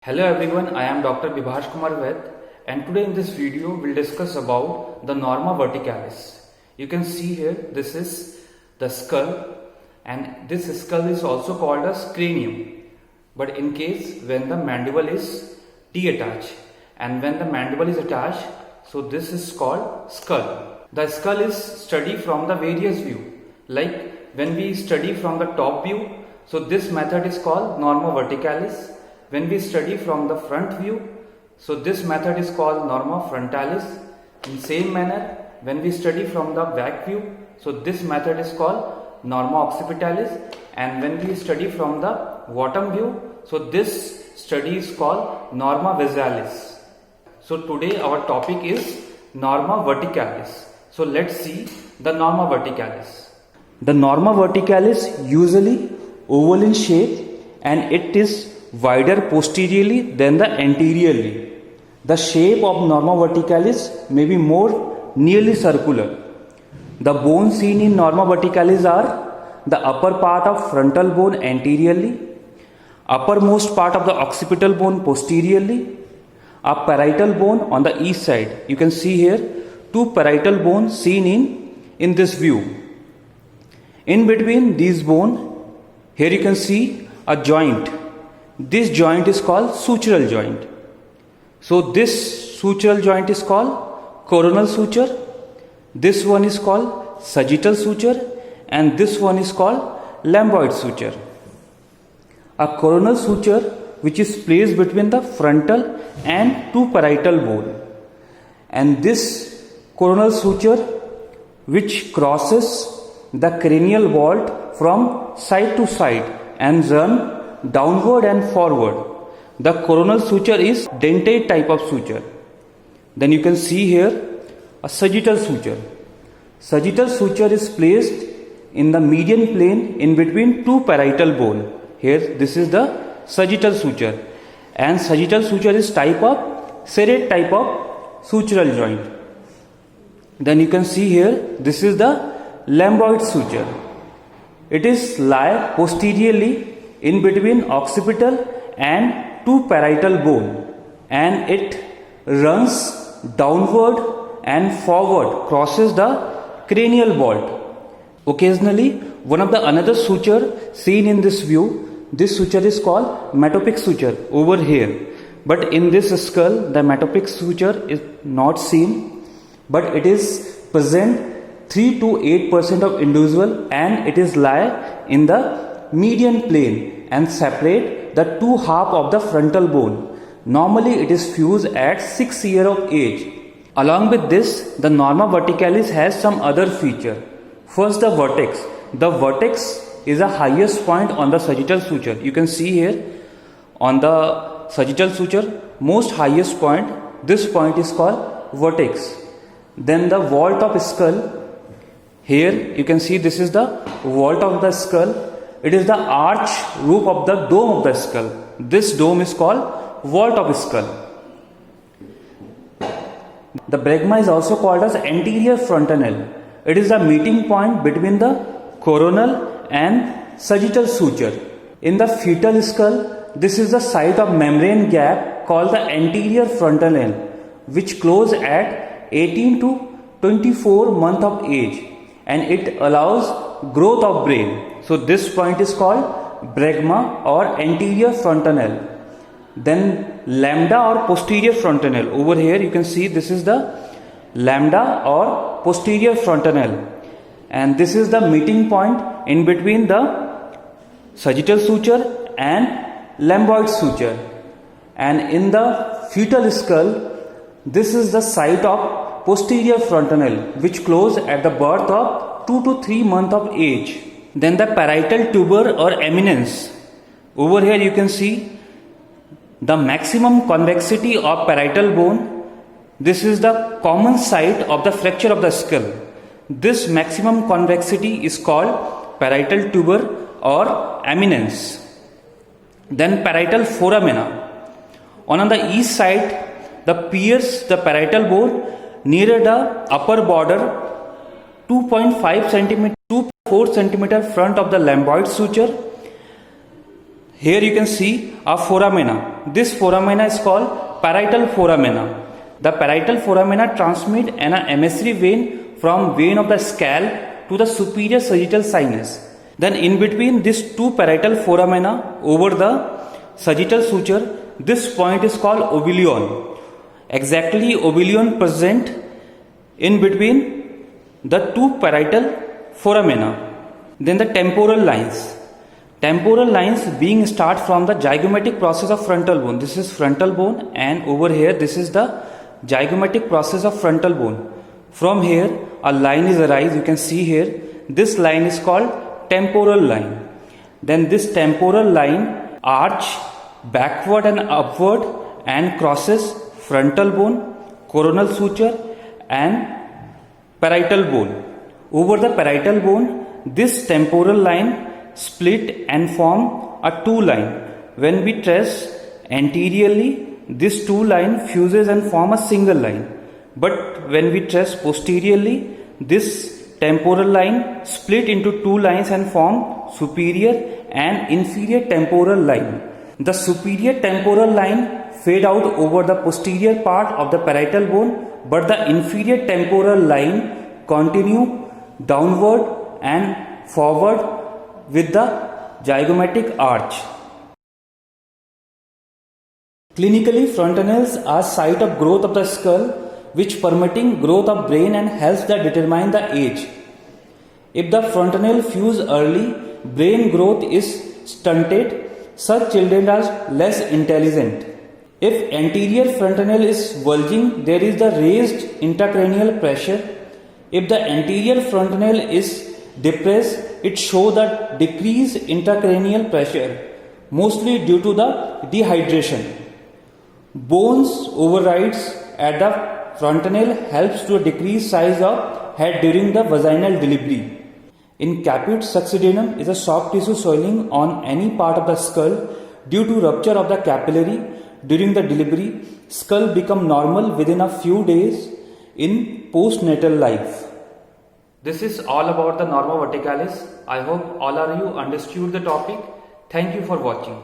Hello everyone, I am Dr. Vibhash Kumar Vaid, and today in this video we'll discuss about the Norma verticalis. You can see here this is the skull, and this skull is also called as cranium. But in case when the mandible is detached and when the mandible is attached, so this is called skull. The skull is studied from the various view. Like when we study from the top view, so this method is called Norma verticalis. When we study from the front view, so this method is called Norma frontalis. In same manner, when we study from the back view, so this method is called Norma occipitalis. And when we study from the bottom view, so this study is called Norma visualis. So today our topic is Norma verticalis. So let's see the Norma verticalis. The Norma verticalis usually oval in shape, and it is wider posteriorly than the anteriorly. The shape of Norma verticalis may be more nearly circular. The bones seen in Norma verticalis are the upper part of frontal bone anteriorly, uppermost part of the occipital bone posteriorly, a parietal bone on the east side. You can see here two parietal bones seen in this view. In between these bones, here you can see a joint. This joint is called sutural joint. So this sutural joint is called coronal suture. This one is called sagittal suture, and this one is called lambdoid suture. A coronal suture which is placed between the frontal and two parietal bone, and this coronal suture which crosses the cranial vault from side to side and run downward and forward. The coronal suture is dentate type of suture. Then you can see here a sagittal suture. Sagittal suture is placed in the median plane in between two parietal bone. Here this is the sagittal suture, and sagittal suture is type of serrate type of sutural joint. Then you can see here this is the lambdoid suture. It is lie posteriorly in between occipital and two parietal bone, and it runs downward and forward, crosses the cranial vault. Occasionally, one of the another suture seen in this view, this suture is called metopic suture over here. But in this skull, the metopic suture is not seen, but it is present 3 to 8% of individual, and it is lie in the median plane and separate the two half of the frontal bone. Normally it is fused at 6 years of age. Along with this, the Norma verticalis has some other feature. First, the vertex. The vertex is the highest point on the sagittal suture. You can see here on the sagittal suture, most highest point, this point is called vertex. Then the vault of skull. Here you can see this is the vault of the skull. It is the arch roof of the dome of the skull. This dome is called vault of skull. The bregma is also called as anterior frontanel. It is the meeting point between the coronal and sagittal suture. In the fetal skull, this is the site of membrane gap called the anterior frontanel, which close at 18 to 24 months of age, and it allows growth of brain. So this point is called bregma or anterior frontanel. Then lambda or posterior frontanel. Over here you can see this is the lambda or posterior frontanel, and this is the meeting point in between the sagittal suture and lambdoid suture. And in the fetal skull, this is the site of posterior frontanel, which close at the birth of 2 to 3 months of age. Then the parietal tuber or eminence. Over here you can see the maximum convexity of parietal bone. This is the common site of the fracture of the skull. This maximum convexity is called parietal tuber or eminence. Then parietal foramina. On the east side, the pierce the parietal bone near the upper border 2.5 cm to 4 cm front of the lambdoid suture. Here you can see a foramina. This foramina is called parietal foramina. The parietal foramina transmit an emissary vein from vein of the scalp to the superior sagittal sinus. Then in between these two parietal foramina over the sagittal suture, this point is called oblivion. Exactly oblivion present in between the two parietal foramina. Then the temporal lines. Temporal lines being start from the zygomatic process of frontal bone. This is frontal bone, and over here this is the zygomatic process of frontal bone. From here a line is arise. You can see here this line is called temporal line. Then this temporal line arch backward and upward and crosses frontal bone, coronal suture and parietal bone. Over the parietal bone, this temporal line split and form a two line. When we trace anteriorly, this two line fuses and form a single line. But when we trace posteriorly, this temporal line split into two lines and form superior and inferior temporal line. The superior temporal line fade out over the posterior part of the parietal bone, but the inferior temporal line continue downward and forward with the zygomatic arch. Clinically, frontanelles are site of growth of the skull, which permitting growth of brain and helps that determine the age. If the frontanelle fuse early, brain growth is stunted. Such children are less intelligent. If anterior frontanelle is bulging, there is the raised intracranial pressure. If the anterior frontanelle is depressed, it shows the decreased intracranial pressure, mostly due to the dehydration. Bones overrides at the frontanelle helps to decrease size of head during the vaginal delivery. In caput succedaneum is a soft tissue swelling on any part of the skull due to rupture of the capillary during the delivery. Skull become normal within a few days in postnatal life. This is all about the norma verticalis. I hope all of you understood the topic. Thank you for watching.